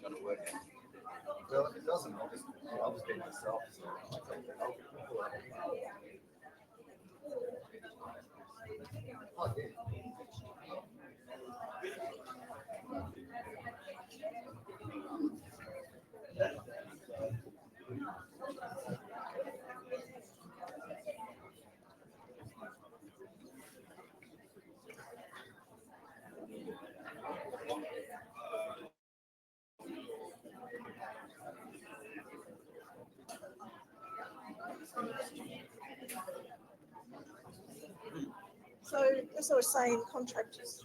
going to work out. Well, if it doesn't, I'll just be myself. So So, as I was saying, contractors.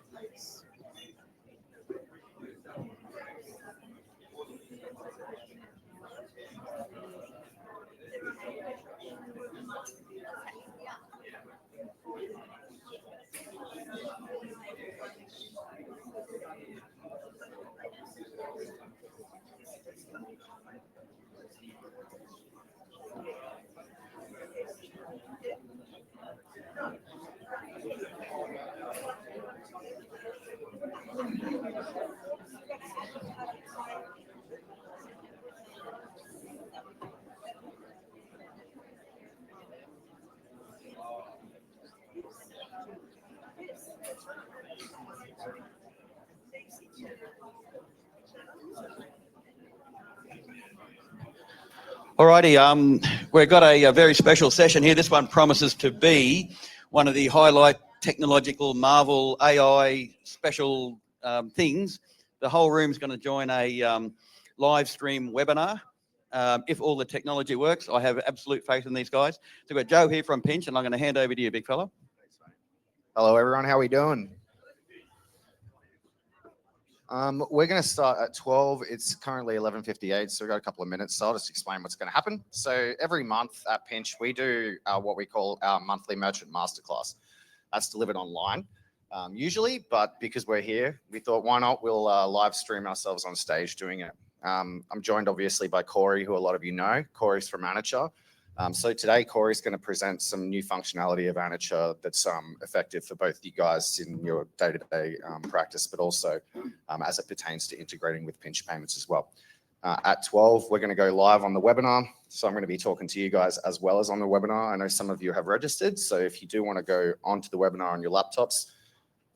Alrighty, we've got a very special session here. This one promises to be one of the highlight technological Marvel AI special things. The whole room's going to join a live stream webinar. If all the technology works, I have absolute faith in these guys. So we've got Joe here from Pinch, and I'm going to hand over to you, big fella. Hello, everyone. How are we doing? We're going to start at 12. It's currently 11:58, so we've got a couple of minutes. So I'll just explain what's going to happen. So every month at Pinch, we do what we call our monthly merchant masterclass. That's delivered online usually, but because we're here, we thought, why not? We'll live stream ourselves on stage doing it. I'm joined obviously by Corey, who a lot of you know. Corey's from Annature. So today, Corey's going to present some new functionality of Annature that's effective for both you guys in your day-to-day practice, but also as it pertains to integrating with Pinch payments as well. At 12, we're going to go live on the webinar. So I'm going to be talking to you guys as well as on the webinar. I know some of you have registered. So if you do want to go onto the webinar on your laptops,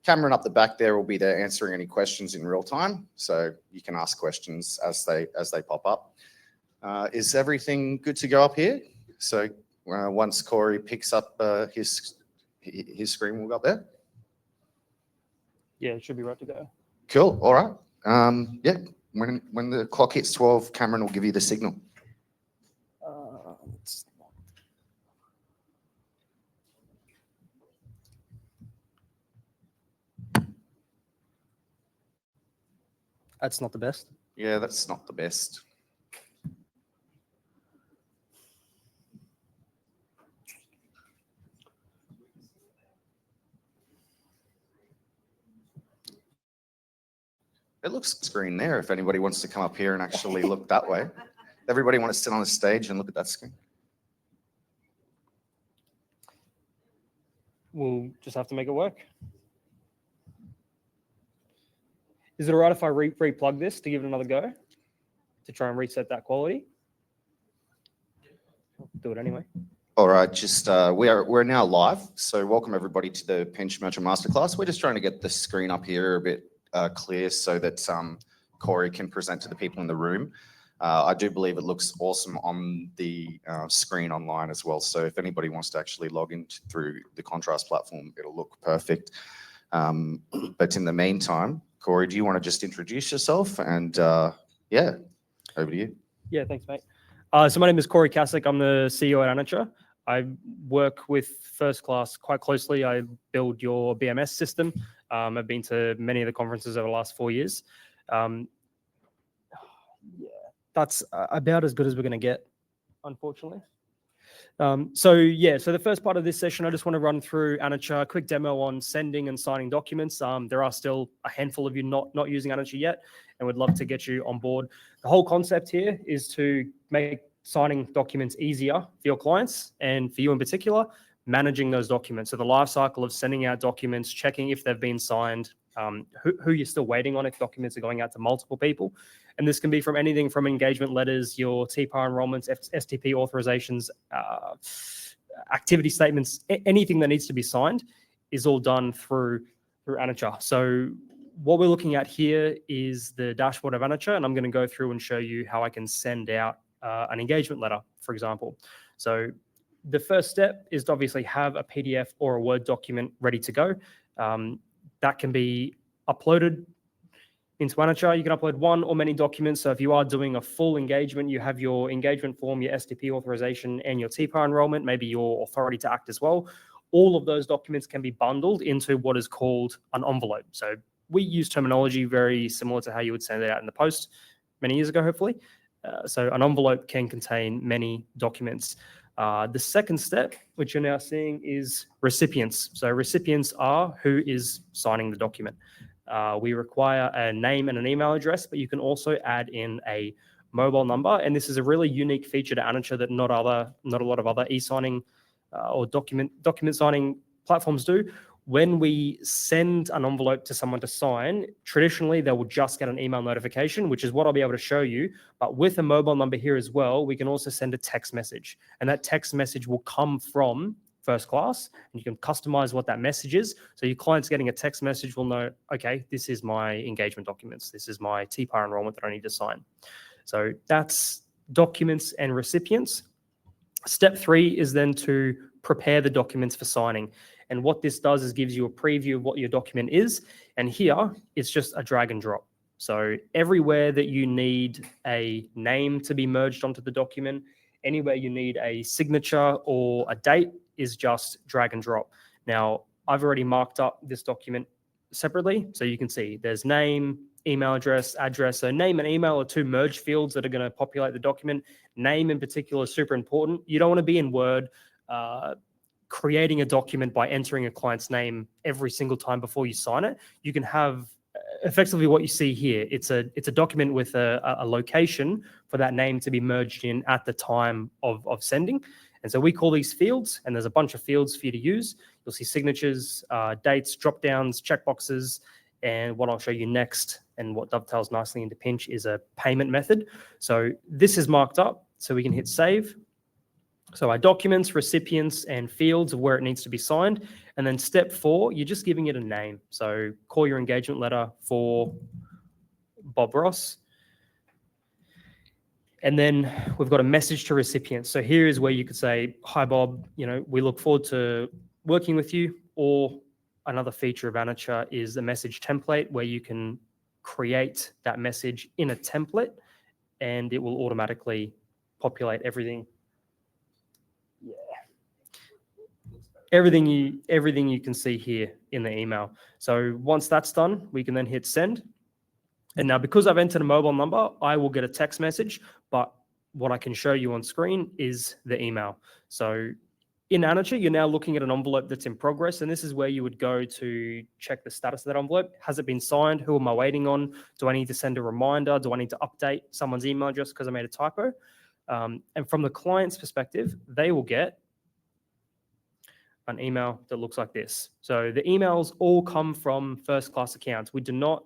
Cameron up the back there will be there answering any questions in real time. So you can ask questions as they pop up. Is everything good to go up here? So once Corey picks up his screen, we'll go up there. Yeah, it should be right to go. Cool. All right. Yeah. When the clock hits 12, Cameron will give you the signal. That's not the best. Yeah, that's not the best. It looks screen there if anybody wants to come up here and actually look that way. Everybody want to sit on the stage and look at that screen? We'll just have to make it work. Is it all right if I re-plug this to give it another go to try and reset that quality? I'll do it anyway. All right, just we're now live. So welcome everybody to the Pinch Merchant Masterclass. We're just trying to get the screen up here a bit clear so that Corey can present to the people in the room. I do believe it looks awesome on the screen online as well. So if anybody wants to actually log in through the Contrast platform, it'll look perfect. But in the meantime, Corey, do you want to just introduce yourself? And yeah, over to you. Yeah, thanks, mate. So my name is Corey Cacic. I'm the CEO at Annature. I work with First Class quite closely. I build your BMS system. I've been to many of the conferences over the last 4 years. Yeah, that's about as good as we're going to get, unfortunately. So the first part of this session, I just want to run through Annature, a quick demo on sending and signing documents. There are still a handful of you not using Annature yet, and we'd love to get you on board. The whole concept here is to make signing documents easier for your clients and for you in particular, managing those documents. So the life cycle of sending out documents, checking if they've been signed, who you're still waiting on if documents are going out to multiple people. And this can be from anything from engagement letters, your TPAR enrollments, STP authorizations, activity statements, anything that needs to be signed is all done through Annature. So what we're looking at here is the dashboard of Annature, and I'm going to go through and show you how I can send out an engagement letter, for example. So the first step is to obviously have a PDF or a Word document ready to go. That can be uploaded into Annature. You can upload one or many documents. So if you are doing a full engagement, you have your engagement form, your STP authorization, and your TPAR enrollment, maybe your authority to act as well. All of those documents can be bundled into what is called an envelope. So we use terminology very similar to how you would send it out in the post many years ago, hopefully. So an envelope can contain many documents. The second step, which you're now seeing, is recipients. So recipients are who is signing the document. We require a name and an email address, but you can also add in a mobile number. And this is a really unique feature to Annature that not a lot of other e-signing or document signing platforms do. When we send an envelope to someone to sign, traditionally they will just get an email notification, which is what I'll be able to show you. But with a mobile number here as well, we can also send a text message. And that text message will come from First Class, and you can customize what that message is. So your client's getting a text message will know, okay, this is my engagement documents. This is my TPAR enrollment that I need to sign. So that's documents and recipients. Step 3 is then to prepare the documents for signing. And what this does is gives you a preview of what your document is. And here it's just a drag and drop. So everywhere that you need a name to be merged onto the document, anywhere you need a signature or a date is just drag and drop. Now, I've already marked up this document separately. So you can see there's name, email address. So name and email are 2 merge fields that are going to populate the document. Name in particular is super important. You don't want to be in Word creating a document by entering a client's name every single time before you sign it. You can have effectively what you see here. It's a document with a location for that name to be merged in at the time of sending. And so we call these fields, and there's a bunch of fields for you to use. You'll see signatures, dates, drop downs, checkboxes, and what I'll show you next and what dovetails nicely into Pinch is a payment method. So this is marked up, so we can hit save. So our documents, recipients, and fields of where it needs to be signed. And then step 4, you're just giving it a name. So call your engagement letter for Bob Ross. And then we've got a message to recipients. So here is where you could say, hi, Bob, we look forward to working with you. Or another feature of Annature is a message template where you can create that message in a template and it will automatically populate everything. Yeah. Everything you can see here in the email. So once that's done, we can then hit send. And now because I've entered a mobile number, I will get a text message, but what I can show you on screen is the email. So in Annature, you're now looking at an envelope that's in progress, and this is where you would go to check the status of that envelope. Has it been signed? Who am I waiting on? Do I need to send a reminder? Do I need to update someone's email address because I made a typo? And from the client's perspective, they will get an email that looks like this. So the emails all come from First Class accounts. We do not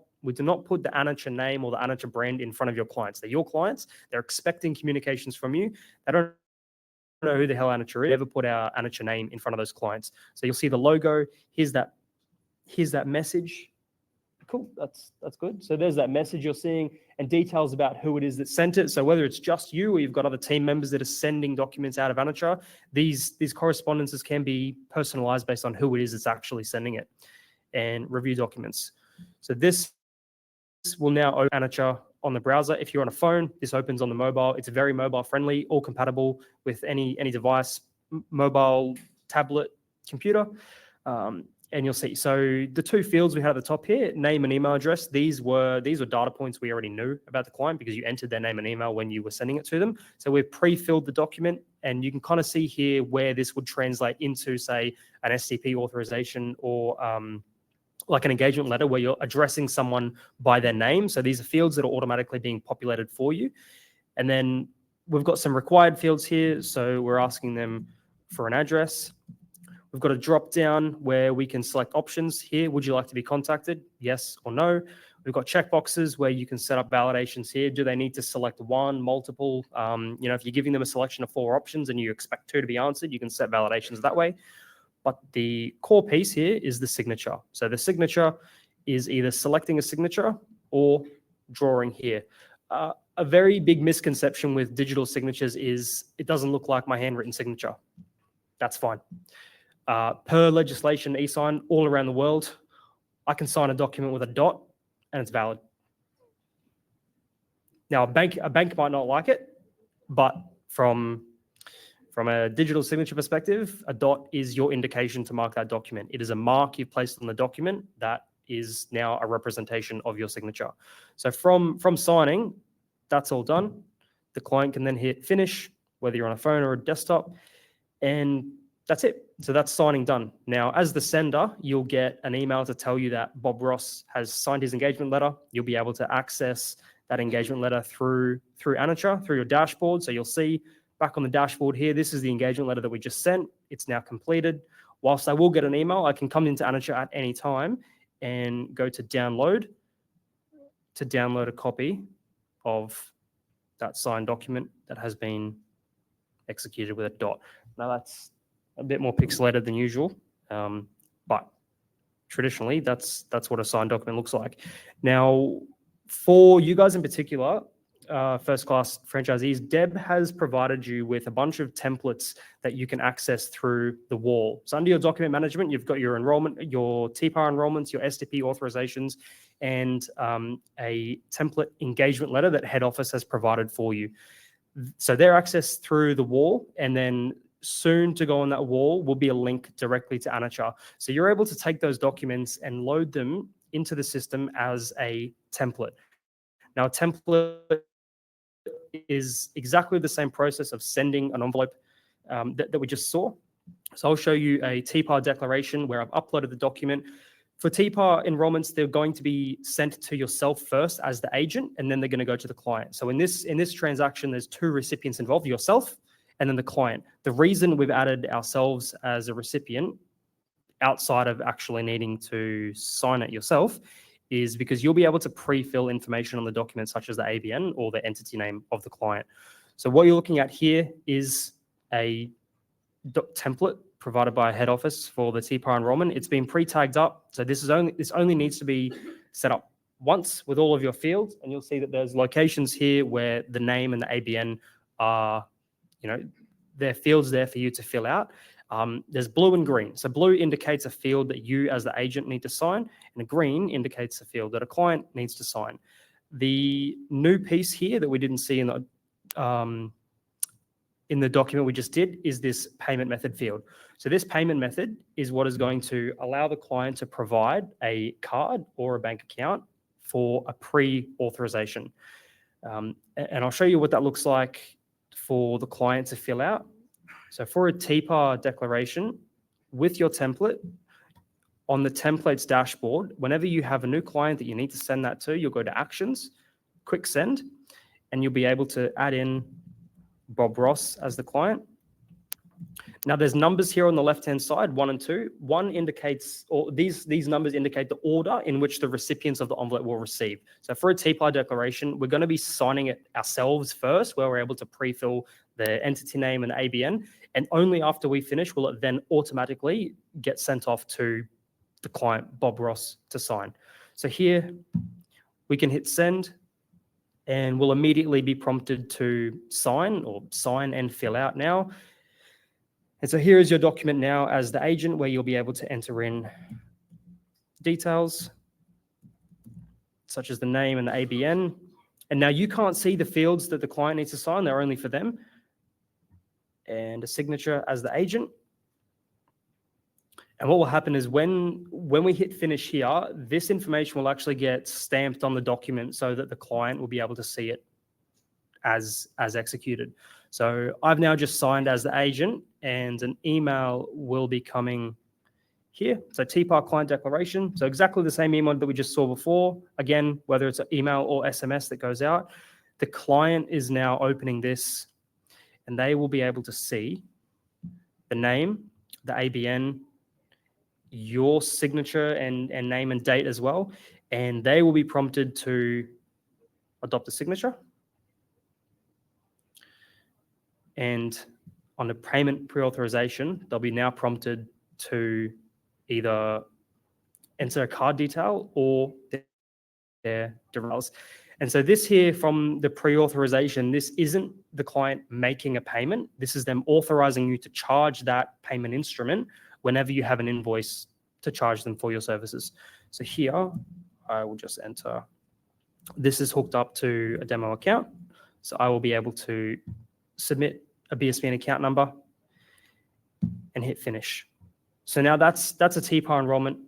put the Annature name or the Annature brand in front of your clients. They're your clients. They're expecting communications from you. They don't know who the hell Annature is. We never put our Annature name in front of those clients. So you'll see the logo. Here's that message. Cool, that's good. So there's that message you're seeing and details about who it is that sent it. So whether it's just you or you've got other team members that are sending documents out of Annature, these correspondences can be personalized based on who it is that's actually sending it. And review documents. So this will now open Annature on the browser. If you're on a phone, this opens on the mobile. It's very mobile friendly, all compatible with any device, mobile, tablet, computer. And you'll see. So the 2 fields we had at the top here, name and email address, these were data points we already knew about the client because you entered their name and email when you were sending it to them. So we've pre-filled the document, and you can kind of see here where this would translate into, say, an STP authorization or like an engagement letter where you're addressing someone by their name. So these are fields that are automatically being populated for you. And then we've got some required fields here. So we're asking them for an address. We've got a drop down where we can select options here. Would you like to be contacted? Yes or no. We've got checkboxes where you can set up validations here. Do they need to select one, multiple? If you're giving them a selection of 4 options and you expect 2 to be answered, you can set validations that way. But the core piece here is the signature. So the signature is either selecting a signature or drawing here. A very big misconception with digital signatures is it doesn't look like my handwritten signature. That's fine. Per legislation, e-sign all around the world, I can sign a document with a dot and it's valid. Now, a bank might not like it, but from a digital signature perspective, a dot is your indication to mark that document. It is a mark you've placed on the document that is now a representation of your signature. So from signing, that's all done. The client can then hit finish, whether you're on a phone or a desktop, and that's it. So that's signing done. Now, as the sender, you'll get an email to tell you that Bob Ross has signed his engagement letter. You'll be able to access that engagement letter through Annature, through your dashboard. So you'll see back on the dashboard here, this is the engagement letter that we just sent. It's now completed. Whilst I will get an email, I can come into Annature at any time and go to download a copy of that signed document that has been executed with a dot. Now that's a bit more pixelated than usual, but traditionally that's what a signed document looks like. Now, for you guys in particular, first-class franchisees, Deb has provided you with a bunch of templates that you can access through the wall. So under your document management, you've got your enrollment, your TPAR enrollments, your SDP authorizations, and a template engagement letter that head office has provided for you. So they're accessed through the wall, and then soon to go on that wall will be a link directly to Annature. So you're able to take those documents and load them into the system as a template. Now, a template is exactly the same process of sending an envelope that we just saw. So I'll show you a TPAR declaration where I've uploaded the document. For TPAR enrollments, they're going to be sent to yourself first as the agent, and then they're going to go to the client. So in this transaction, there's 2 recipients involved, yourself and then the client. The reason we've added ourselves as a recipient outside of actually needing to sign it yourself is because you'll be able to pre-fill information on the document such as the ABN or the entity name of the client. So what you're looking at here is a template provided by head office for the TPAR enrollment. It's been pre-tagged up. So this only needs to be set up once with all of your fields, and you'll see that there's locations here where the name and the ABN are, there are fields there for you to fill out. There's blue and green. So blue indicates a field that you as the agent need to sign, and green indicates a field that a client needs to sign. The new piece here that we didn't see in the document we just did is this payment method field. So this payment method is what is going to allow the client to provide a card or a bank account for a pre-authorization. And I'll show you what that looks like for the client to fill out. So for a TPAR declaration with your template, on the templates dashboard, whenever you have a new client that you need to send that to, you'll go to Actions, Quick Send, and you'll be able to add in Bob Ross as the client. Now there's numbers here on the left-hand side, 1 and 2. 1 indicates, or these numbers indicate the order in which the recipients of the envelope will receive. So for a TPAR declaration, we're going to be signing it ourselves first, where we're able to pre-fill the entity name and ABN, and only after we finish will it then automatically get sent off to the client, Bob Ross, to sign. So here we can hit send, and we'll immediately be prompted to sign and fill out now. And so here is your document now as the agent, where you'll be able to enter in details such as the name and the ABN. And now you can't see the fields that the client needs to sign. They're only for them. And a signature as the agent. And what will happen is when we hit finish here, this information will actually get stamped on the document so that the client will be able to see it as executed. So I've now just signed as the agent, and an email will be coming here. So TPAR client declaration. So exactly the same email that we just saw before. Again, whether it's an email or SMS that goes out, the client is now opening this, and they will be able to see the name the ABN, your signature and name and date as well, and they will be prompted to adopt a signature. And on the payment pre-authorization, they'll be now prompted to either enter a card detail or their details. And so this here from the pre-authorization, this isn't the client making a payment. This is them authorizing you to charge that payment instrument whenever you have an invoice to charge them for your services. So here, I will just enter. This is hooked up to a demo account. So I will be able to submit a BSBN account number and hit finish. So now that's a TPAR enrollment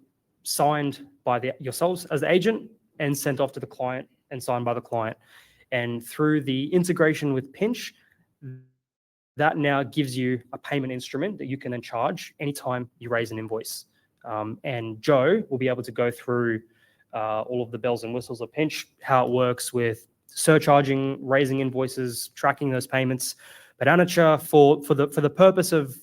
signed by yourselves as the agent and sent off to the client and signed by the client. And through the integration with Pinch, that now gives you a payment instrument that you can then charge anytime you raise an invoice. And Joe will be able to go through all of the bells and whistles of Pinch, how it works with surcharging, raising invoices, tracking those payments. But Annature, for the purpose of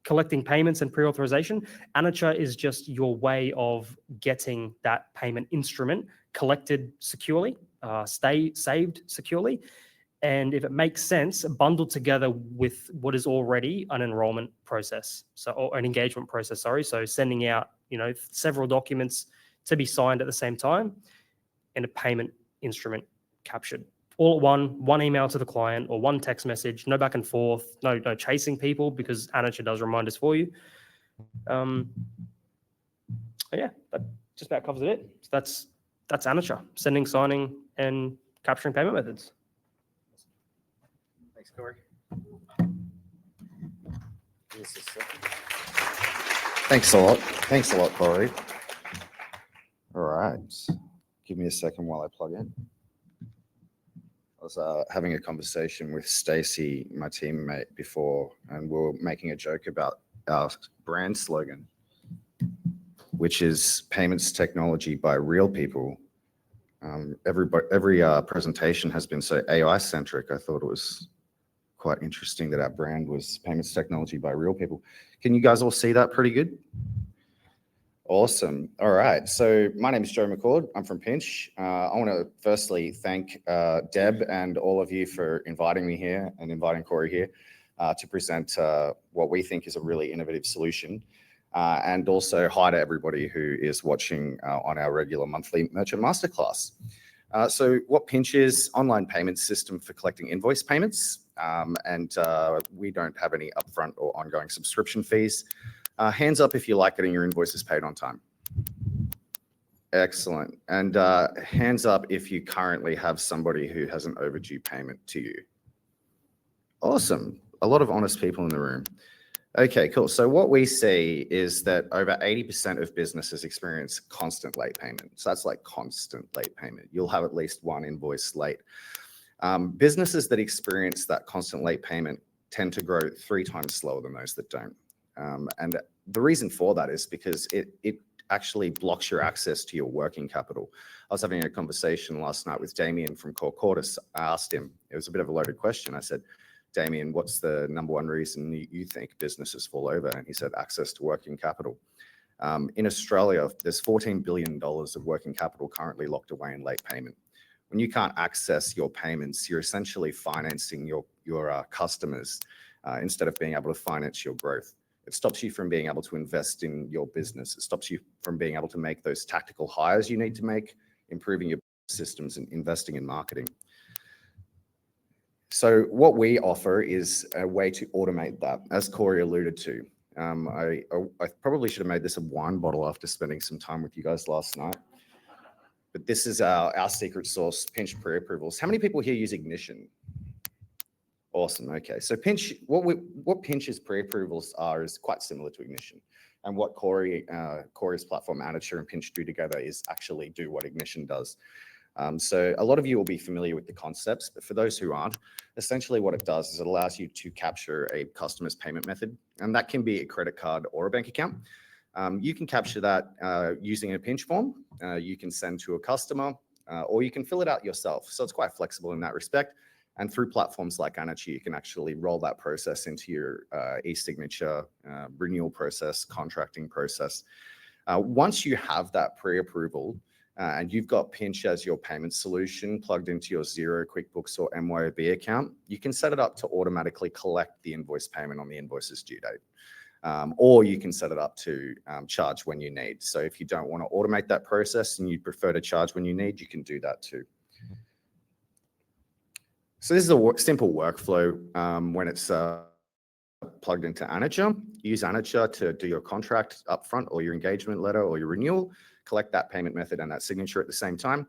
collecting payments and pre-authorization, Annature is just your way of getting that payment instrument collected securely, saved securely, and if it makes sense, bundled together with what is already an enrollment process, or an engagement process. So sending out, several documents to be signed at the same time, and a payment instrument captured all at one email to the client or one text message, no back and forth, no chasing people, because Annature does reminders for you. Yeah, that just about covers it. So that's Annature, sending, signing, and capturing payment methods. Thanks, Corey. Thanks a lot, Corey. All right. Give me a second while I plug in. I was having a conversation with Stacey, my teammate, before, and we were making a joke about our brand slogan, which is payments technology by real people. Every presentation has been so AI centric. I thought it was quite interesting that our brand was payments technology by real people. Can you guys all see that pretty good? Awesome. All right. So my name is Joe McCord. I'm from Pinch. I want to firstly thank Deb and all of you for inviting me here and inviting Corey here to present what we think is a really innovative solution. And also hi to everybody who is watching on our regular monthly Merchant Masterclass. So what Pinch is, online payment system for collecting invoice payments. And we don't have any upfront or ongoing subscription fees. Hands up if you like getting your invoices paid on time. Excellent. And hands up if you currently have somebody who has an overdue payment to you. Awesome. A lot of honest people in the room. Okay, cool. So what we see is that over 80% of businesses experience constant late payment. So that's like constant late payment. You'll have at least one invoice late. Businesses that experience that constant late payment tend to grow 3 times slower than those that don't. And the reason for that is because it actually blocks your access to your working capital. I was having a conversation last night with Damien from Corcordis. I asked him, it was a bit of a loaded question. I said, Damien, what's the #1 reason you think businesses fall over? And he said, access to working capital. In Australia, there's $14 billion of working capital currently locked away in late payment. When you can't access your payments, you're essentially financing your customers instead of being able to finance your growth. It stops you from being able to invest in your business. It stops you from being able to make those tactical hires you need to make, improving your systems and investing in marketing. So what we offer is a way to automate that, as Corey alluded to. I probably should have made this a wine bottle after spending some time with you guys last night. But this is our secret sauce, Pinch pre-approvals. How many people here use Ignition? Awesome. Okay. So Pinch, what Pinch's pre-approvals are is quite similar to Ignition. And what Corey's platform, Annature and Pinch do together is actually do what Ignition does. So a lot of you will be familiar with the concepts, but for those who aren't, essentially what it does is it allows you to capture a customer's payment method, and that can be a credit card or a bank account. You can capture that using a Pinch form. You can send to a customer, or you can fill it out yourself. So it's quite flexible in that respect. And through platforms like Annature, you can actually roll that process into your e-signature renewal process, contracting process. Once you have that pre-approval and you've got Pinch as your payment solution plugged into your Xero, QuickBooks, or MYOB account, you can set it up to automatically collect the invoice payment on the invoice's due date. Or you can set it up to charge when you need. So if you don't want to automate that process and you prefer to charge when you need, you can do that too. So this is a simple workflow when it's plugged into Annature. Use Annature to do your contract upfront or your engagement letter or your renewal, collect that payment method and that signature at the same time,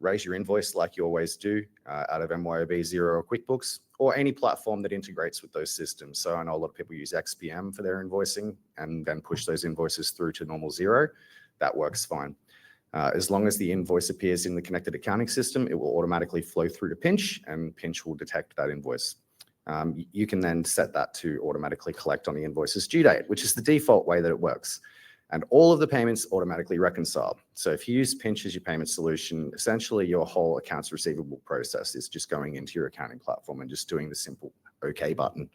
raise your invoice like you always do out of MYOB, Xero, or QuickBooks, or any platform that integrates with those systems. So I know a lot of people use XPM for their invoicing and then push those invoices through to normal Xero. That works fine. As long as the invoice appears in the connected accounting system, it will automatically flow through to Pinch and Pinch will detect that invoice. You can then set that to automatically collect on the invoice's due date, which is the default way that it works. And all of the payments automatically reconcile. So if you use Pinch as your payment solution, essentially your whole accounts receivable process is just going into your accounting platform and just doing the simple OK button.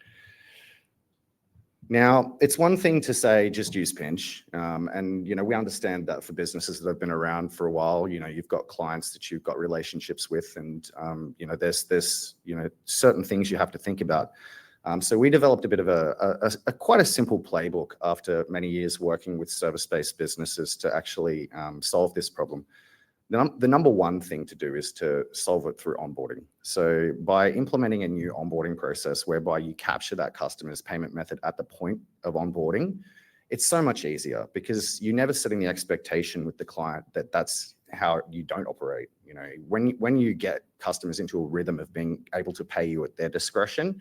Now, it's one thing to say, just use Pinch. And, we understand that for businesses that have been around for a while, you've got clients that you've got relationships with and, there's certain things you have to think about. So we developed a bit of a quite a simple playbook after many years working with service-based businesses to actually solve this problem. The number one thing to do is to solve it through onboarding. So by implementing a new onboarding process whereby you capture that customer's payment method at the point of onboarding, it's so much easier because you're never setting the expectation with the client that that's how you don't operate. When you get customers into a rhythm of being able to pay you at their discretion,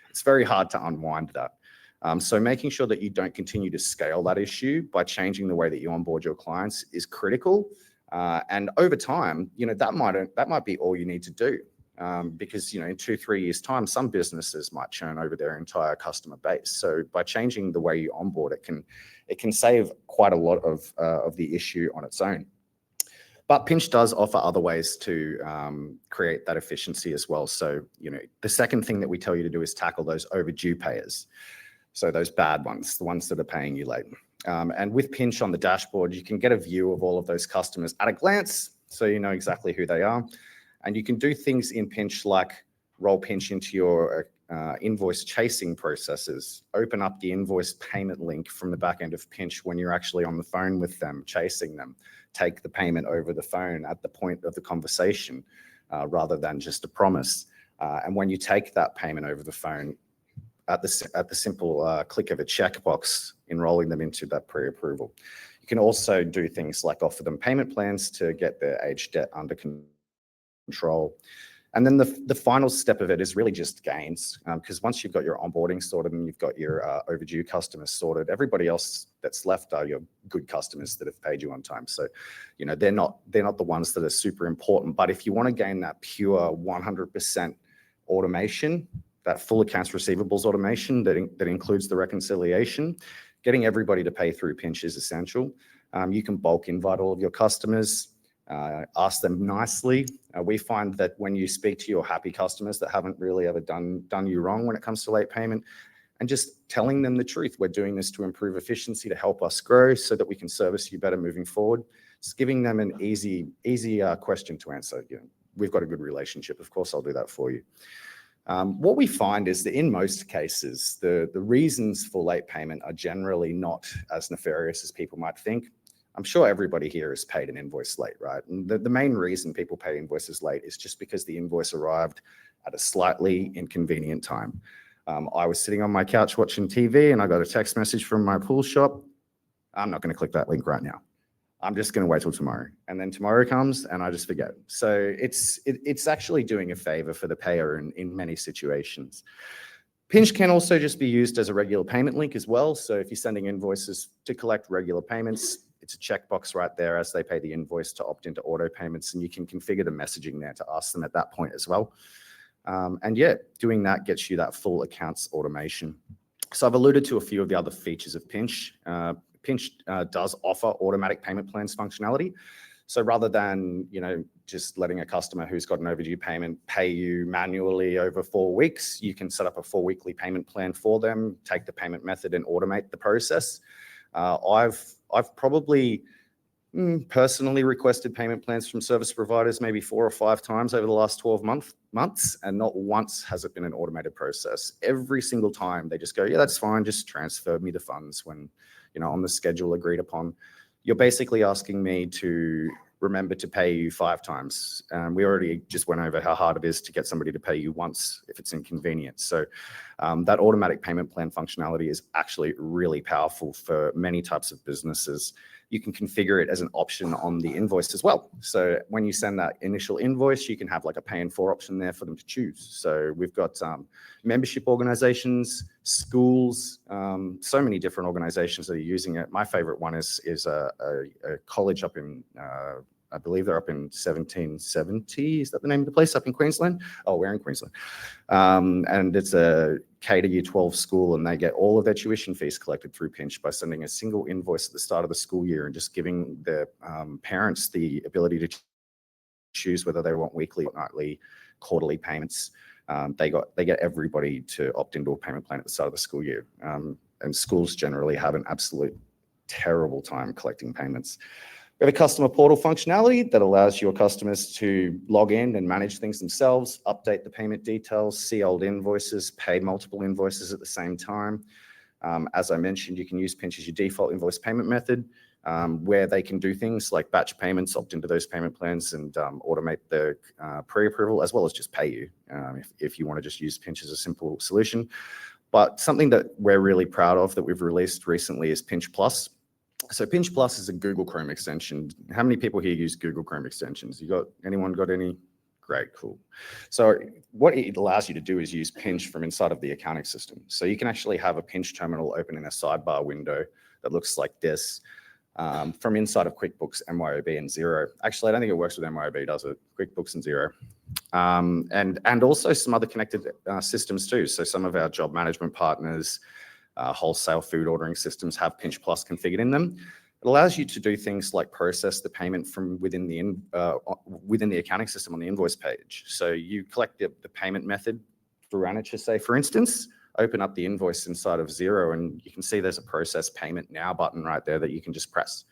it's very hard to unwind that. So making sure that you don't continue to scale that issue by changing the way that you onboard your clients is critical. And over time, that might be all you need to do because, in 2-3 years time, some businesses might churn over their entire customer base. So by changing the way you onboard, it can save quite a lot of the issue on its own. But Pinch does offer other ways to create that efficiency as well. So, the second thing that we tell you to do is tackle those overdue payers. So those bad ones, the ones that are paying you late. And with Pinch on the dashboard, you can get a view of all of those customers at a glance, so you know exactly who they are. And you can do things in Pinch like roll Pinch into your invoice chasing processes, open up the invoice payment link from the back end of Pinch when you're actually on the phone with them, chasing them, take the payment over the phone at the point of the conversation rather than just a promise. And when you take that payment over the phone, at the simple click of a checkbox, enrolling them into that pre-approval. You can also do things like offer them payment plans to get their age debt under control. And then the final step of it is really just gains, because once you've got your onboarding sorted and you've got your overdue customers sorted, everybody else that's left are your good customers that have paid you on time. So, they're not the ones that are super important. But if you want to gain that pure 100% automation, that full accounts receivables automation that includes the reconciliation, getting everybody to pay through Pinch is essential. You can bulk invite all of your customers, ask them nicely. We find that when you speak to your happy customers that haven't really ever done you wrong when it comes to late payment, and just telling them the truth, we're doing this to improve efficiency, to help us grow so that we can service you better moving forward. Just giving them an easy question to answer. We've got a good relationship. Of course, I'll do that for you. What we find is that in most cases, the reasons for late payment are generally not as nefarious as people might think. I'm sure everybody here has paid an invoice late, right? And the main reason people pay invoices late is just because the invoice arrived at a slightly inconvenient time. I was sitting on my couch watching TV and I got a text message from my pool shop. I'm not going to click that link right now. I'm just going to wait till tomorrow. And then tomorrow comes and I just forget. So it's actually doing a favor for the payer in many situations. Pinch can also just be used as a regular payment link as well. So if you're sending invoices to collect regular payments, it's a checkbox right there as they pay the invoice to opt into auto payments. And you can configure the messaging there to ask them at that point as well. And yeah, doing that gets you that full accounts automation. So I've alluded to a few of the other features of Pinch. Pinch does offer automatic payment plans functionality. So rather than, just letting a customer who's got an overdue payment pay you manually over 4 weeks, you can set up a 4-weekly payment plan for them, take the payment method and automate the process. I've probably personally requested payment plans from service providers maybe 4 or 5 times over the last 12 months, and not once has it been an automated process. Every single time they just go, yeah, that's fine, just transfer me the funds when, on the schedule agreed upon. You're basically asking me to remember to pay you 5 times. We already just went over how hard it is to get somebody to pay you once if it's inconvenient. So that automatic payment plan functionality is actually really powerful for many types of businesses. You can configure it as an option on the invoice as well. So when you send that initial invoice, you can have like a pay in 4 option there for them to choose. So we've got membership organizations, schools, so many different organizations that are using it. My favorite one is a college up in, I believe they're up in 1770. Is that the name of the place up in Queensland? Oh, we're in Queensland. And it's a K to U12 school, and they get all of their tuition fees collected through Pinch by sending a single invoice at the start of the school year and just giving the parents the ability to choose whether they want weekly, nightly, quarterly payments. They get everybody to opt into a payment plan at the start of the school year. And schools generally have an absolute terrible time collecting payments. We have a customer portal functionality that allows your customers to log in and manage things themselves, update the payment details, see old invoices, pay multiple invoices at the same time. As I mentioned, you can use Pinch as your default invoice payment method, where they can do things like batch payments, opt into those payment plans, and automate the pre-approval, as well as just pay you if you want to just use Pinch as a simple solution. But something that we're really proud of that we've released recently is Pinch Plus. So Pinch Plus is a Google Chrome extension. How many people here use Google Chrome extensions? Anyone got any? Great, cool. So what it allows you to do is use Pinch from inside of the accounting system. So you can actually have a Pinch terminal open in a sidebar window that looks like this from inside of QuickBooks, MYOB, and Xero. Actually, I don't think it works with MYOB, does it? QuickBooks and Xero. And also some other connected systems too. So some of our job management partners, wholesale food ordering systems have Pinch Plus configured in them. It allows you to do things like process the payment from within the accounting system on the invoice page. So you collect the payment method through Annature, say, for instance, open up the invoice inside of Xero, and you can see there's a process payment now button right there that you can just press.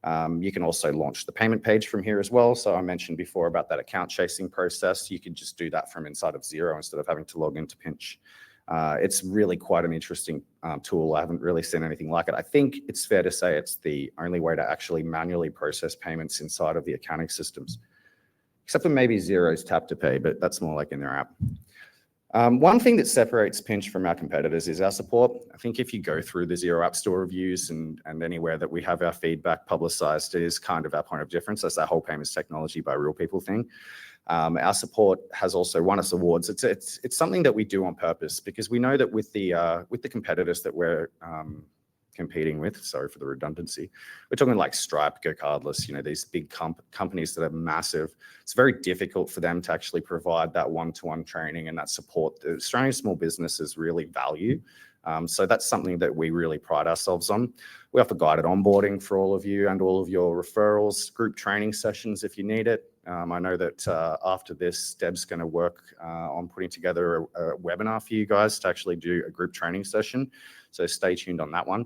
You can also launch the payment page from here as well. So I mentioned before about that account chasing process. You can just do that from inside of Xero instead of having to log into Pinch. It's really quite an interesting tool. I haven't really seen anything like it. I think it's fair to say it's the only way to actually manually process payments inside of the accounting systems, except for maybe Xero's Tap to Pay, but that's more like in their app. One thing that separates Pinch from our competitors is our support. I think if you go through the Xero App Store reviews and anywhere that we have our feedback publicized, it is kind of our point of difference. That's that whole payments technology by real people thing. Our support has also won us awards. It's something that we do on purpose because we know that with the competitors that we're competing with, sorry for the redundancy, we're talking like Stripe, GoCardless, these big companies that are massive. It's very difficult for them to actually provide that one-to-one training and that support that Australian small businesses really value. So that's something that we really pride ourselves on. We offer guided onboarding for all of you and all of your referrals, group training sessions if you need it. I know that after this, Deb's going to work on putting together a webinar for you guys to actually do a group training session. So stay tuned on that one.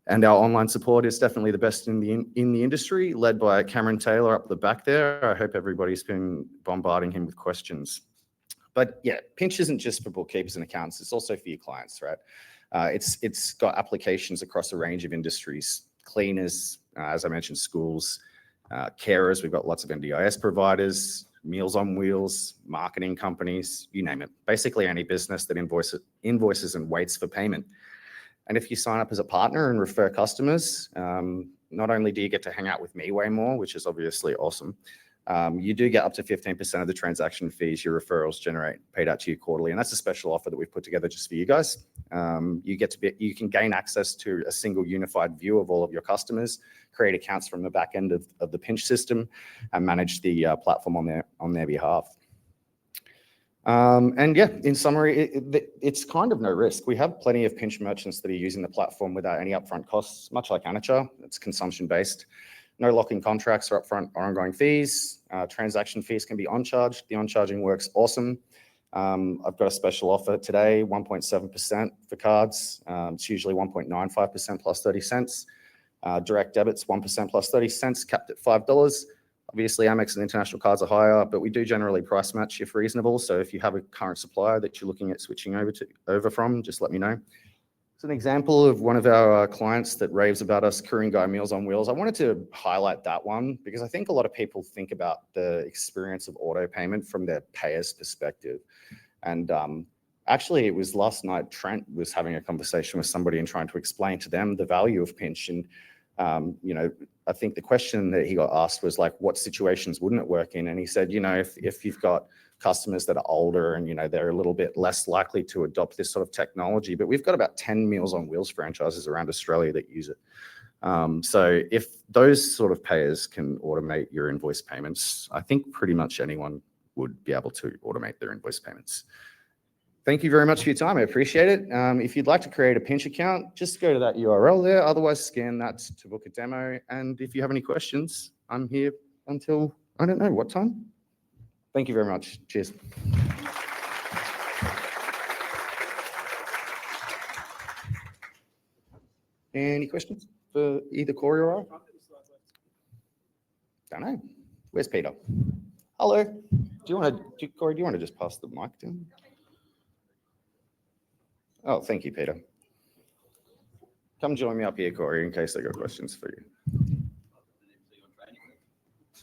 And our online support is definitely the best in the industry, led by Cameron Taylor up the back there. I hope everybody's been bombarding him with questions. But yeah, Pinch isn't just for bookkeepers and accountants. It's also for your clients, right? It's got applications across a range of industries, cleaners, as I mentioned, schools, carers. We've got lots of NDIS providers, Meals on Wheels, marketing companies, you name it. Basically any business that invoices and waits for payment. And if you sign up as a partner and refer customers, not only do you get to hang out with me way more, which is obviously awesome, you do get up to 15% of the transaction fees your referrals generate paid out to you quarterly. And that's a special offer that we've put together just for you guys. You can gain access to a single unified view of all of your customers, create accounts from the back end of the Pinch system, and manage the platform on their behalf. And yeah, in summary, it's kind of no risk. We have plenty of Pinch merchants that are using the platform without any upfront costs, much like Annature. It's consumption based. No locking contracts or upfront or ongoing fees. Transaction fees can be on-charged. The on-charging works awesome. I've got a special offer today, 1.7% for cards. It's usually 1.95% plus 30 cents. Direct debits, 1% plus 30 cents, capped at $5. Obviously, Amex and international cards are higher, but we do generally price match if reasonable. So if you have a current supplier that you're looking at switching over from, just let me know. It's an example of one of our clients that raves about us, Korean Guy Meals on Wheels. I wanted to highlight that one because I think a lot of people think about the experience of auto payment from their payer's perspective. And actually, it was last night, Trent was having a conversation with somebody and trying to explain to them the value of Pinch. And, I think the question that he got asked was like, what situations wouldn't it work in? And he said, if you've got customers that are older and, they're a little bit less likely to adopt this sort of technology, but we've got about 10 Meals on Wheels franchises around Australia that use it. So if those sort of payers can automate your invoice payments, I think pretty much anyone would be able to automate their invoice payments. Thank you very much for your time. I appreciate it. If you'd like to create a Pinch account, just go to that URL there. Otherwise, scan that to book a demo. And if you have any questions, I'm here until, I don't know, what time? Thank you very much. Cheers. Any questions for either Corey or I? Don't know. Where's Peter? Hello. Corey, do you want to just pass the mic to him? Oh, thank you, Peter. Come join me up here, Corey, in case I got questions for you.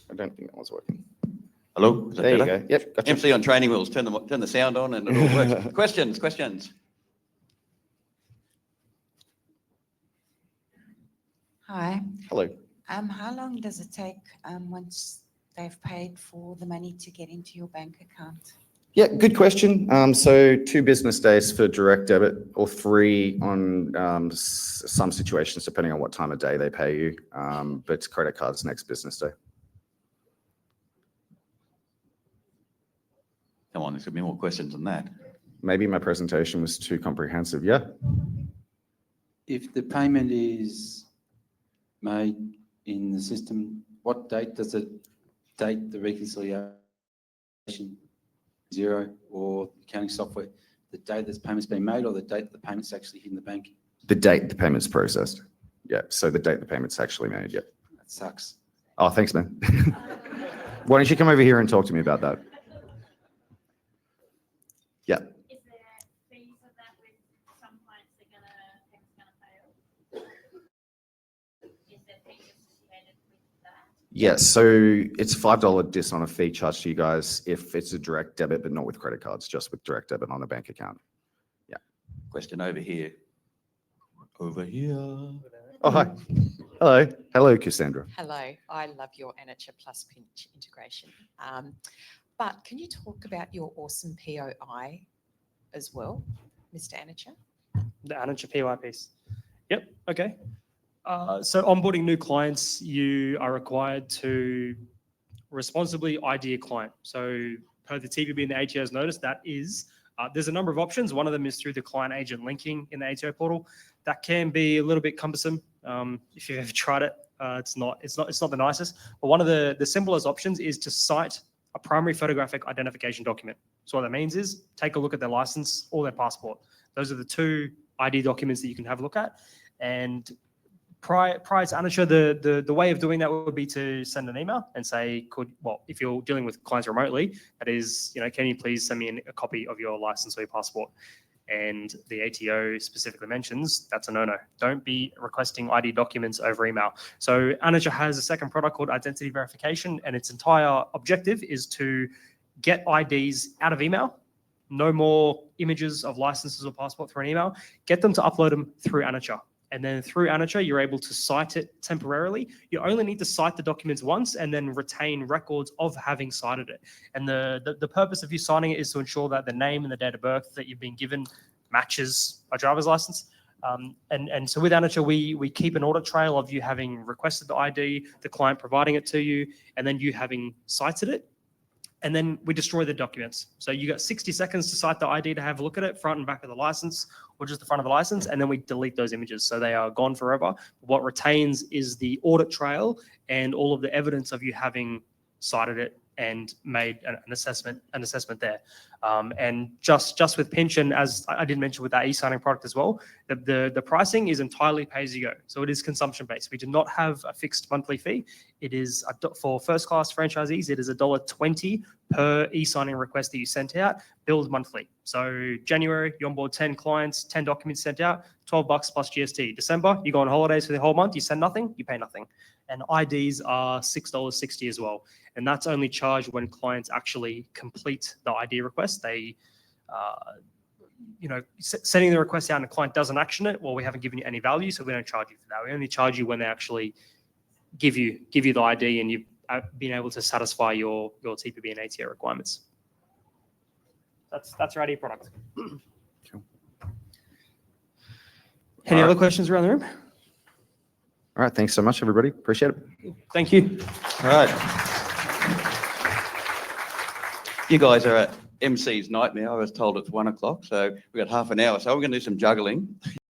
I don't think that one's working. Hello? Is that There you better? go. Yep, gotcha. MC on training wheels. Turn the sound on and it all works. Questions? Hi. Hello. How long does it take once they've paid for the money to get into your bank account? Yeah, good question. So 2 business days for direct debit or 3 on some situations, depending on what time of day they pay you. But credit cards next business day. Come on, there's going to be more questions than that. Maybe my presentation was too comprehensive. Yeah. If the payment is made in the system, what date does it date the reconciliation? 0 or accounting software, the date this payment's been made or the date the payment's actually hitting the bank? The date the payment's processed. Yeah. So the date the payment's actually made. Yeah. That sucks. Oh, thanks, man. Why don't you come over here and talk to me about that? Yeah. Is there fees of that with some clients payment's gonna fail? Is there fees associated with that? Yeah, so it's $5 dishonor fee charged to you guys if it's a direct debit, but not with credit cards, just with direct debit on a bank account. Yeah. Question over here. Over here. Oh, hi. Hello, Cassandra. Hello, I love your Annature plus Pinch integration. But can you talk about your awesome POI as well, Mr. Annature? The Annature POI piece. Yep. Okay. So onboarding new clients, you are required to responsibly ID a client. So per the TPB and the ATO's notice, that is, there's a number of options. One of them is through the client agent linking in the ATO portal. That can be a little bit cumbersome. If you've ever tried it, it's not the nicest. But one of the simplest options is to cite a primary photographic identification document. So what that means is take a look at their license or their passport. Those are the 2 ID documents that you can have a look at. And prior to Annature, the way of doing that would be to send an email and say, if you're dealing with clients remotely, that is, can you please send me a copy of your license or your passport? And the ATO specifically mentions that's a no-no. Don't be requesting ID documents over email. So Annature has a second product called identity verification, and its entire objective is to get IDs out of email. No more images of licenses or passport through an email. Get them to upload them through Annature. And then through Annature, you're able to cite it temporarily. You only need to cite the documents once and then retain records of having cited it. And the purpose of you signing it is to ensure that the name and the date of birth that you've been given matches a driver's license. And so with Annature, we keep an audit trail of you having requested the ID, the client providing it to you, and then you having cited it. and then we destroy the documents. So you got 60 seconds to cite the ID to have a look at it, front and back of the license, or just the front of the license, and then we delete those images. So they are gone forever. What retains is the audit trail and all of the evidence of you having cited it and made an assessment there. And just with Pinch, and as I did mention with that e-signing product as well, the pricing is entirely pay as you go. So it is consumption based. We do not have a fixed monthly fee. It is for first class franchisees, it is $1.20 per e-signing request that you sent out, billed monthly. So January, you onboard 10 clients, 10 documents sent out, $12 plus GST. December, you go on holidays for the whole month, you send nothing, you pay nothing. And IDs are $6.60 as well. And that's only charged when clients actually complete the ID request. They, sending the request out and the client doesn't action it, well, we haven't given you any value, so we don't charge you for that. We only charge you when they actually give you the ID and you've been able to satisfy your TPB and ATO requirements. That's our ID product. Cool. Any other questions around the room? All right. Thanks so much, everybody. Appreciate it. Thank you. All right. You guys are at MC's nightmare. I was told it's 1 o'clock, so we've got half an hour. So we're going to do some juggling.